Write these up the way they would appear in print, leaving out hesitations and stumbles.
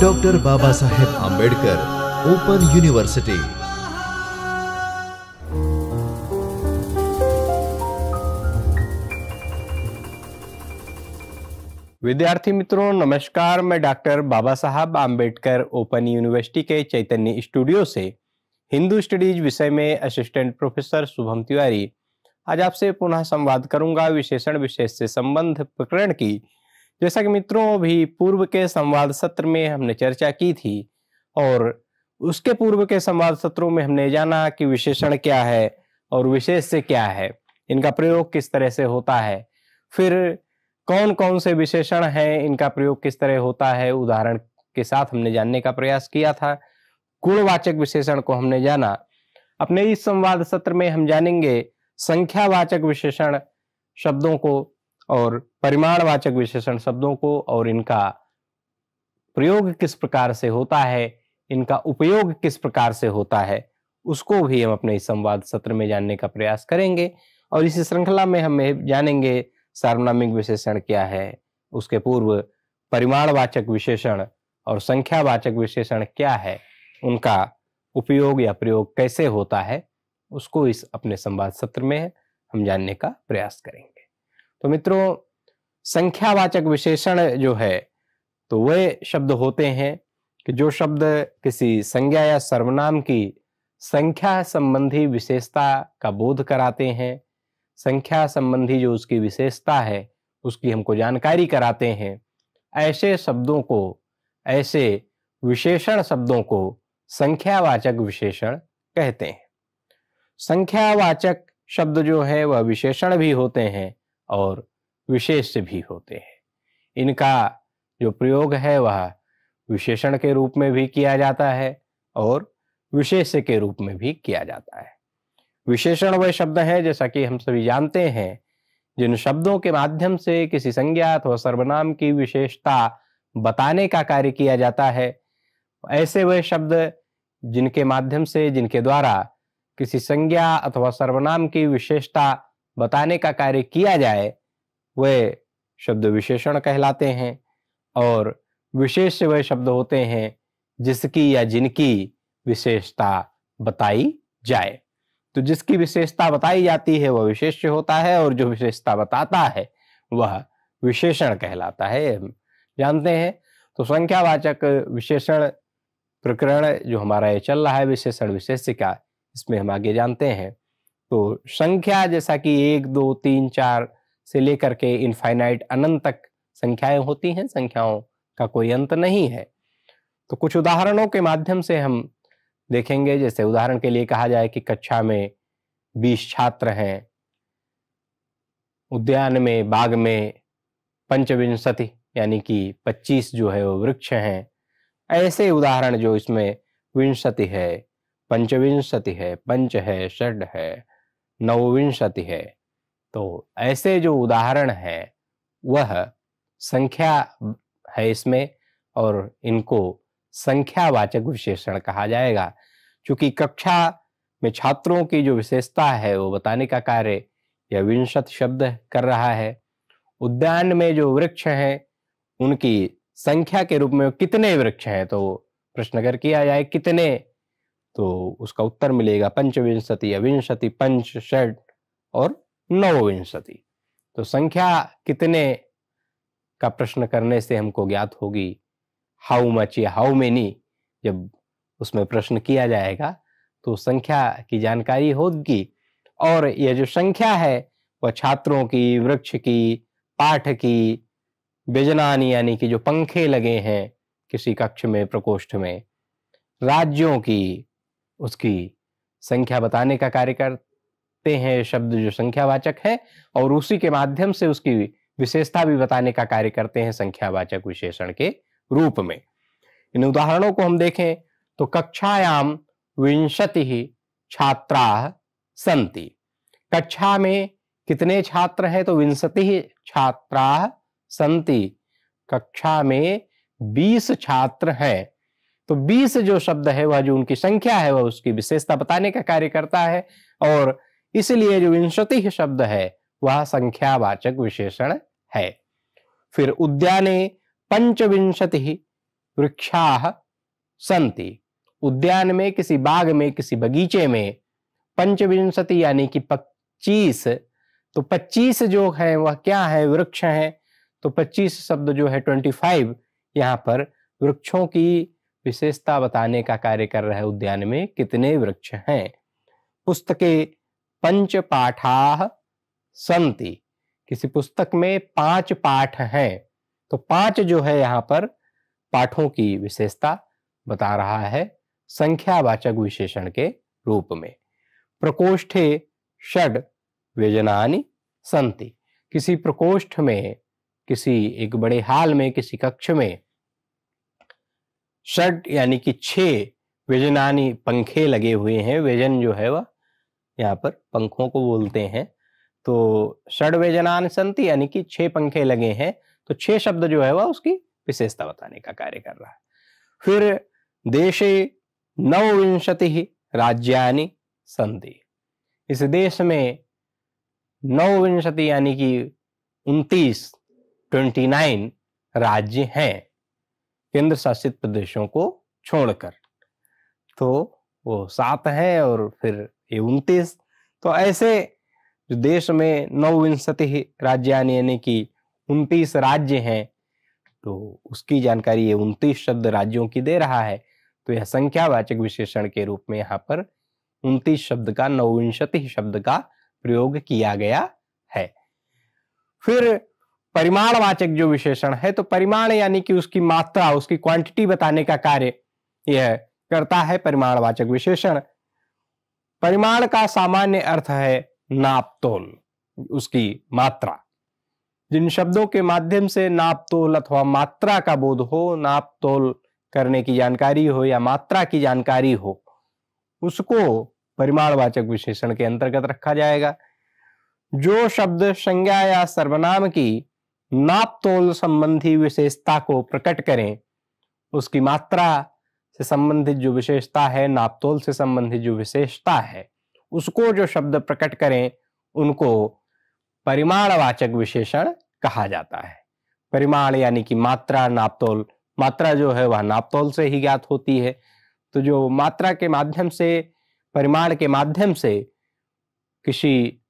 Doctor Baba Saheb Ambedkar open university. विद्यार्थी मित्रों नमस्कार, मैं डॉक्टर बाबा साहब आंबेडकर ओपन यूनिवर्सिटी के चैतन्य स्टूडियो से हिंदू स्टडीज विषय में असिस्टेंट प्रोफेसर शुभम तिवारी आज आपसे पुनः संवाद करूंगा विशेषण विशेष से संबंध प्रकरण की। जैसा कि मित्रों अभी पूर्व के संवाद सत्र में हमने चर्चा की थी और उसके पूर्व के संवाद सत्रों में हमने जाना कि विशेषण क्या है और विशेष से क्या है, इनका प्रयोग किस तरह से होता है, फिर कौन कौन से विशेषण हैं, इनका प्रयोग किस तरह होता है, उदाहरण के साथ हमने जानने का प्रयास किया था। गुणवाचक विशेषण को हमने जाना। अपने इस संवाद सत्र में हम जानेंगे संख्यावाचक विशेषण शब्दों को और परिमाणवाचक विशेषण शब्दों को और इनका प्रयोग किस प्रकार से होता है, इनका उपयोग किस प्रकार से होता है, उसको भी हम अपने इस संवाद सत्र में जानने का प्रयास करेंगे। और इसी श्रृंखला में हम जानेंगे सार्वनामिक विशेषण क्या है, उसके पूर्व परिमाणवाचक विशेषण और संख्यावाचक विशेषण क्या है, उनका उपयोग या प्रयोग कैसे होता है, उसको इस अपने संवाद सत्र में हम जानने का प्रयास करेंगे। तो मित्रों संख्यावाचक विशेषण जो है तो वे शब्द होते हैं कि जो शब्द किसी संज्ञा या सर्वनाम की संख्या संबंधी विशेषता का बोध कराते हैं, संख्या संबंधी जो उसकी विशेषता है उसकी हमको जानकारी कराते हैं, ऐसे शब्दों को, ऐसे विशेषण शब्दों को संख्यावाचक विशेषण कहते हैं। संख्यावाचक शब्द जो है वह विशेषण भी होते हैं और विशेष भी होते हैं। इनका जो प्रयोग है वह विशेषण के रूप में भी किया जाता है और विशेष के रूप में भी किया जाता है। विशेषण वह शब्द हैं, जैसा कि हम सभी जानते हैं, जिन शब्दों के माध्यम से किसी संज्ञा अथवा सर्वनाम की विशेषता बताने का कार्य किया जाता है। ऐसे वह शब्द जिनके माध्यम से, जिनके द्वारा किसी संज्ञा अथवा सर्वनाम की विशेषता बताने का कार्य किया जाए वे शब्द विशेषण कहलाते हैं। और विशेष वह शब्द होते हैं जिसकी या जिनकी विशेषता बताई जाए। तो जिसकी विशेषता बताई जाती है वह विशेष होता है और जो विशेषता बताता है वह विशेषण कहलाता है, हम जानते हैं। तो संख्यावाचक विशेषण प्रकरण जो हमारा ये चल रहा है विशेषण विशेष का, इसमें हम आगे जानते हैं। तो संख्या जैसा कि 1, 2, 3, 4 से लेकर के इनफाइनाइट अनंत तक संख्याएं होती हैं, संख्याओं का कोई अंत नहीं है। तो कुछ उदाहरणों के माध्यम से हम देखेंगे। जैसे उदाहरण के लिए कहा जाए कि कक्षा में 20 छात्र हैं, उद्यान में, बाग में पंचविंशति यानी कि 25 जो है वो वृक्ष हैं। ऐसे उदाहरण जो इसमें विंशति है, पंचविंशति है, पंच है, षड है, नवविंशति है, तो ऐसे जो उदाहरण है वह संख्या है इसमें और इनको संख्यावाचक विशेषण कहा जाएगा। क्योंकि कक्षा में छात्रों की जो विशेषता है वो बताने का कार्य यह विंशति शब्द कर रहा है। उद्यान में जो वृक्ष हैं उनकी संख्या के रूप में कितने वृक्ष हैं, तो प्रश्न अगर किया जाए कितने, तो उसका उत्तर मिलेगा पंचविंशति या विंशति, पंच, षड और नवविंशति। तो संख्या कितने का प्रश्न करने से हमको ज्ञात होगी हाउ मच या हाउ मेनी। जब उसमें प्रश्न किया जाएगा तो संख्या की जानकारी होगी। और यह जो संख्या है वह छात्रों की, वृक्ष की, पाठ की, व्यजनानी यानी कि जो पंखे लगे हैं किसी कक्ष में, प्रकोष्ठ में, राज्यों की, उसकी संख्या बताने का कार्य करते हैं शब्द जो संख्यावाचक है। और उसी के माध्यम से उसकी विशेषता भी बताने का कार्य करते हैं संख्यावाचक विशेषण के रूप में। इन उदाहरणों को हम देखें तो कक्षायाम विंशतिः छात्राः सन्ति। कक्षा में कितने छात्र हैं, तो विंशतिः छात्राः सन्ति। कक्षा में 20 छात्र हैं। तो 20 जो शब्द है वह जो उनकी संख्या है वह उसकी विशेषता बताने का कार्य करता है और इसलिए जो विंशतिः शब्द है वह संख्यावाचक विशेषण है। फिर उद्याने पंचविंशति वृक्षाः सन्ति। उद्यान में, किसी बाग में, किसी बगीचे में पंचविंशति यानी कि 25, तो 25 जो है वह क्या है, वृक्ष है। तो 25 शब्द जो है 25 यहाँ पर वृक्षों की विशेषता बताने का कार्य कर रहा है। उद्यान में कितने वृक्ष हैं। पुस्तके पंच पाठाः सन्ति। किसी पुस्तक में 5 पाठ हैं, तो 5 जो है यहाँ पर पाठों की विशेषता बता रहा है संख्यावाचक विशेषण के रूप में। प्रकोष्ठे षड् व्यजनानि सन्ति। किसी प्रकोष्ठ में, किसी एक बड़े हाल में, किसी कक्ष में षड् यानी कि 6 व्यजनानि पंखे लगे हुए हैं। व्यजन जो है वह यहाँ पर पंखों को बोलते हैं। तो षड् व्यजनानि सन्ति यानी कि 6 पंखे लगे हैं। तो 6 शब्द जो है वह उसकी विशेषता बताने का कार्य कर रहा है। फिर देशे 29 राज्यानि सन्ति। इस देश में 29 यानी कि 29 राज्य हैं, केंद्र शासित प्रदेशों को छोड़कर। तो वो 7 है और फिर ये 29। तो ऐसे जो देश में 29 राज्यानि यानी कि 29 राज्य हैं, तो उसकी जानकारी ये 29 शब्द राज्यों की दे रहा है। तो यह संख्यावाचक विशेषण के रूप में यहाँ पर 29 शब्द का 29 शब्द का प्रयोग किया गया है। फिर परिमाणवाचक जो विशेषण है, तो परिमाण यानी कि उसकी मात्रा, उसकी क्वांटिटी बताने का कार्य यह करता है परिमाणवाचक विशेषण। परिमाण का सामान्य अर्थ है नापतोल, उसकी मात्रा। जिन शब्दों के माध्यम से नापतोल अथवा मात्रा का बोध हो, नापतोल करने की जानकारी हो या मात्रा की जानकारी हो, उसको परिमाणवाचक विशेषण के अंतर्गत रखा जाएगा। जो शब्द संज्ञा या सर्वनाम की नापतोल संबंधी विशेषता को प्रकट करें, उसकी मात्रा से संबंधित जो विशेषता है, नापतोल से संबंधित जो विशेषता है, उसको जो शब्द प्रकट करें, उनको परिमाणवाचक विशेषण कहा जाता है। परिमाण यानी कि मात्रा, नापतोल। मात्रा जो है वह नापतोल से ही ज्ञात होती है। तो जो मात्रा के माध्यम से, परिमाण के माध्यम से किसी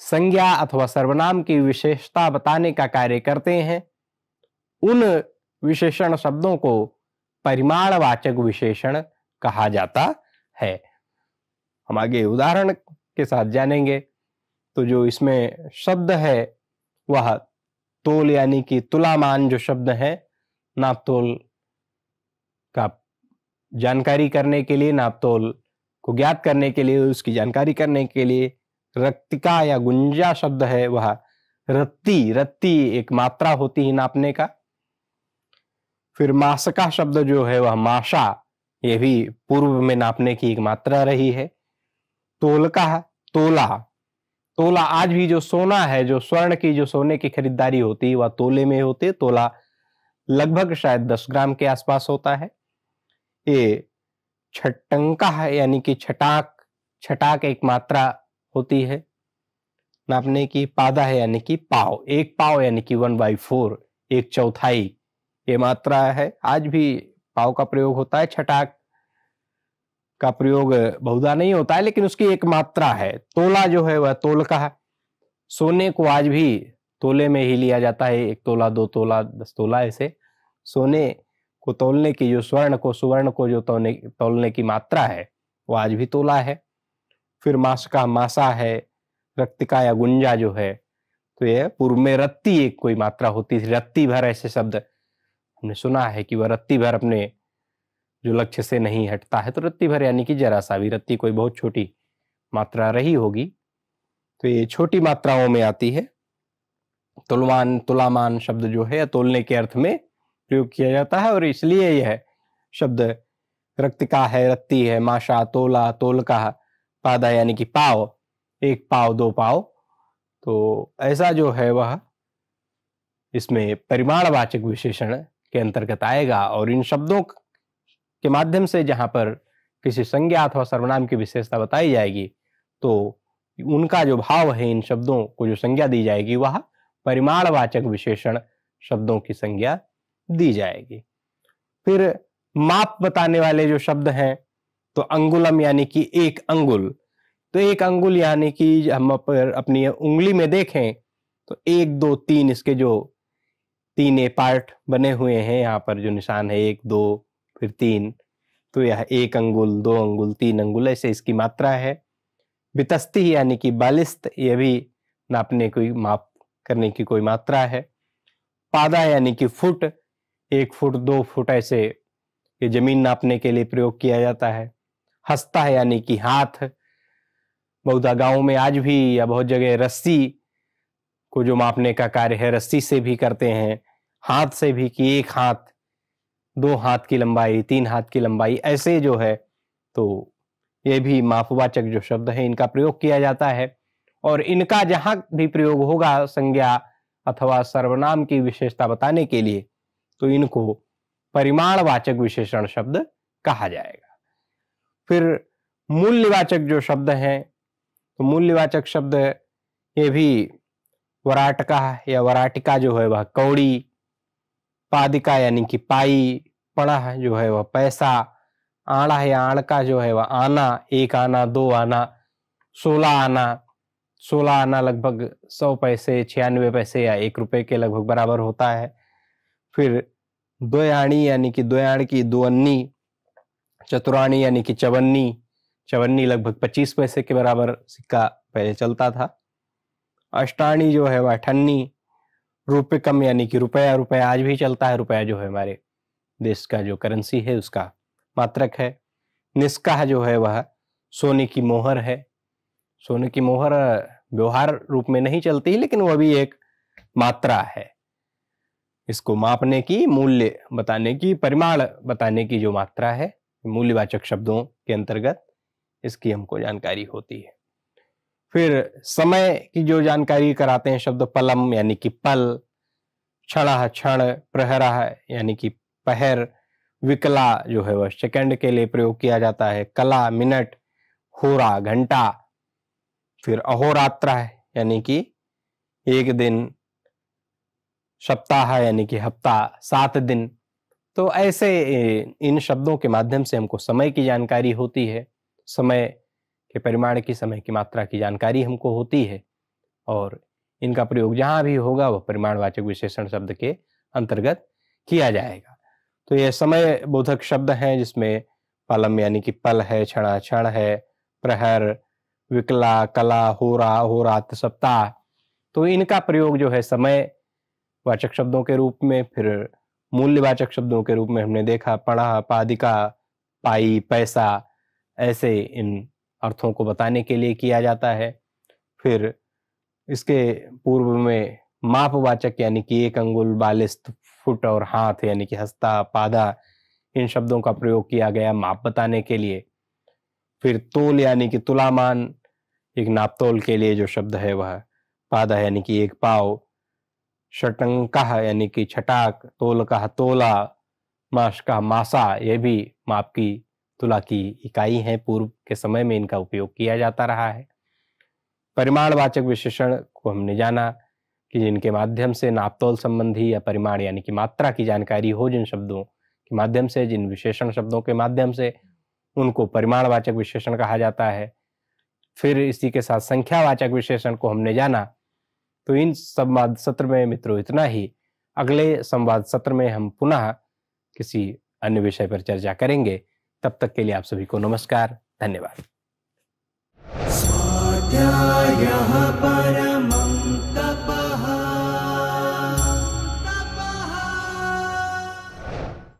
संज्ञा अथवा सर्वनाम की विशेषता बताने का कार्य करते हैं, उन विशेषण शब्दों को परिमाणवाचक विशेषण कहा जाता है। हम आगे उदाहरण के साथ जानेंगे। तो जो इसमें शब्द है वह तोल यानी कि तुलामान जो शब्द है, नापतोल का जानकारी करने के लिए, नापतोल को ज्ञात करने के लिए, उसकी जानकारी करने के लिए रत्तिका या गुंजा शब्द है वह रत्ती, रत्ती एक मात्रा होती है नापने का। फिर मासका शब्द जो है वह माशा, यह भी पूर्व में नापने की एक मात्रा रही है। तोलका, तोला, तोला आज भी जो सोना है, जो स्वर्ण की, जो सोने की खरीदारी होती है वह तोले में होती है। तोला लगभग शायद 10 ग्राम के आसपास होता है। ये छटंका है यानी कि छटाक, छटाक एक मात्रा होती है नापने की। पादा है यानी कि पाव, 1 पाव यानी कि 1/4, 1/4 ये मात्रा है। आज भी पाव का प्रयोग होता है, छटाक का प्रयोग बहुधा नहीं होता है, लेकिन उसकी एक मात्रा है। तोला जो है वह तोल का है। सोने को आज भी तोले में ही लिया जाता है, 1 तोला, 2 तोला, 10 तोला, ऐसे सोने को तोलने की, जो स्वर्ण को, सुवर्ण को जो तोलने की मात्रा है वो आज भी तोला है। फिर मास का मासा है। रत्तिका या गुंजा जो है, तो यह पूर्व में रत्ती एक कोई मात्रा होती थी, रत्ती भर ऐसे शब्द हमने सुना है कि वह रत्ती भर अपने जो लक्ष्य से नहीं हटता है। तो रत्ती भर यानी कि जरा सा भी, रत्ती कोई बहुत छोटी मात्रा रही होगी, तो ये छोटी मात्राओं में आती है। तुलमान, तुलामान शब्द जो है तोलने के अर्थ में प्रयोग किया जाता है, और इसलिए यह शब्द रत्तिका है, रत्ती है, माशा, तोला, तोलका, पादा यानी कि पाव, 1 पाव, 2 पाव। तो ऐसा जो है वह इसमें परिमाणवाचक विशेषण के अंतर्गत आएगा। और इन शब्दों के माध्यम से जहां पर किसी संज्ञा अथवा सर्वनाम की विशेषता बताई जाएगी, तो उनका जो भाव है, इन शब्दों को जो संज्ञा दी जाएगी वह परिमाणवाचक विशेषण शब्दों की संज्ञा दी जाएगी। फिर माप बताने वाले जो शब्द हैं, तो अंगुलम यानी कि एक अंगुल। तो एक अंगुल यानी कि हम अपनी उंगली में देखें तो 1 2 3 इसके जो 3 पार्ट बने हुए हैं, यहाँ पर जो निशान है 1 2 फिर 3, तो यह 1 अंगुल 2 अंगुल 3 अंगुल ऐसे इसकी मात्रा है। बितस्ती यानी कि बालिस्त, यह भी नापने कोई माप करने की कोई मात्रा है। पादा यानी कि फुट, 1 फुट 2 फुट ऐसे ये जमीन नापने के लिए प्रयोग किया जाता है। हस्ता यानी कि हाथ, बहुधा गांव में आज भी या बहुत जगह रस्सी को जो मापने का कार्य है रस्सी से भी करते हैं, हाथ से भी कि 1 हाथ 2 हाथ की लंबाई 3 हाथ की लंबाई ऐसे जो है, तो ये भी मापवाचक जो शब्द है इनका प्रयोग किया जाता है। और इनका जहां भी प्रयोग होगा संज्ञा अथवा सर्वनाम की विशेषता बताने के लिए, तो इनको परिमाणवाचक विशेषण शब्द कहा जाएगा। फिर मूल्यवाचक जो शब्द हैं, तो मूल्यवाचक शब्द ये भी वराटका या वराटिका जो है वह कौड़ी, पादिका यानी कि पाई, पणा जो है वह पैसा, आड़ा या आड़का जो है वह आना, 1 आना 2 आना, 16 आना, 16 आना लगभग 100 पैसे 96 पैसे या 1 रुपए के लगभग बराबर होता है। फिर द्वयाणी यानी कि द्वयाण की 2 अन्नी, चतुराणी यानी कि चवन्नी, चवन्नी लगभग 25 पैसे के बराबर सिक्का पहले चलता था। अष्टाणी जो है वह अठन्नी, रुपयकम यानी कि रुपया, रुपया आज भी चलता है, रुपया जो है हमारे देश का जो करेंसी है उसका मात्रक है। निष्काह जो है वह सोने की मोहर है। सोने की मोहर व्यवहार रूप में नहीं चलती, लेकिन वह भी एक मात्रा है। इसको मापने की, मूल्य बताने की, परिमाण बताने की जो मात्रा है, मूल्यवाचक शब्दों के अंतर्गत इसकी हमको जानकारी होती है। फिर समय की जो जानकारी कराते हैं शब्द पलम यानी कि पल, क्षण क्षण, प्रहरा यानी कि पहर, विकला जो है वह सेकंड के लिए प्रयोग किया जाता है, कला मिनट, होरा घंटा। फिर अहोरात्र यानी कि 1 दिन, सप्ताह यानी कि हफ्ता 7 दिन। तो ऐसे इन शब्दों के माध्यम से हमको समय की जानकारी होती है, समय के परिमाण की, समय की मात्रा की जानकारी हमको होती है, और इनका प्रयोग जहां भी होगा वह परिमाणवाचक विशेषण शब्द के अंतर्गत किया जाएगा। तो ये समय बोधक शब्द हैं जिसमें पलम यानी कि पल है, क्षण क्षण है, प्रहर, विकला, कला, होरा, होरात, सप्ताह। तो इनका प्रयोग जो है समय वाचक शब्दों के रूप में, फिर मूल्यवाचक शब्दों के रूप में हमने देखा, पढ़ा, पादिका, पाई, पैसा, ऐसे इन अर्थों को बताने के लिए किया जाता है। फिर इसके पूर्व में मापवाचक यानी कि 1 अंगुल, बालिस्त, फुट और हाथ यानी कि हस्ता, पादा, इन शब्दों का प्रयोग किया गया माप बताने के लिए। फिर तोल यानी कि तुलामान, एक नापतोल के लिए जो शब्द है वह, पादा यानी कि 1 पाव, षटंकः यानी कि छटाक, तोलकः तोला, मास का मासा, यह भी माप की, तुला की इकाई है। पूर्व के समय में इनका उपयोग किया जाता रहा है। परिमाणवाचक विशेषण को हमने जाना कि जिनके माध्यम से नापतोल संबंधी या परिमाण यानी कि मात्रा की जानकारी हो, जिन शब्दों के माध्यम से, जिन विशेषण शब्दों के माध्यम से, उनको परिमाणवाचक विशेषण कहा जाता है। फिर इसी के साथ संख्यावाचक विशेषण को हमने जाना। तो इन संवाद सत्र में मित्रों इतना ही। अगले संवाद सत्र में हम पुनः किसी अन्य विषय पर चर्चा करेंगे। तब तक के लिए आप सभी को नमस्कार, धन्यवाद। स्वाध्यायः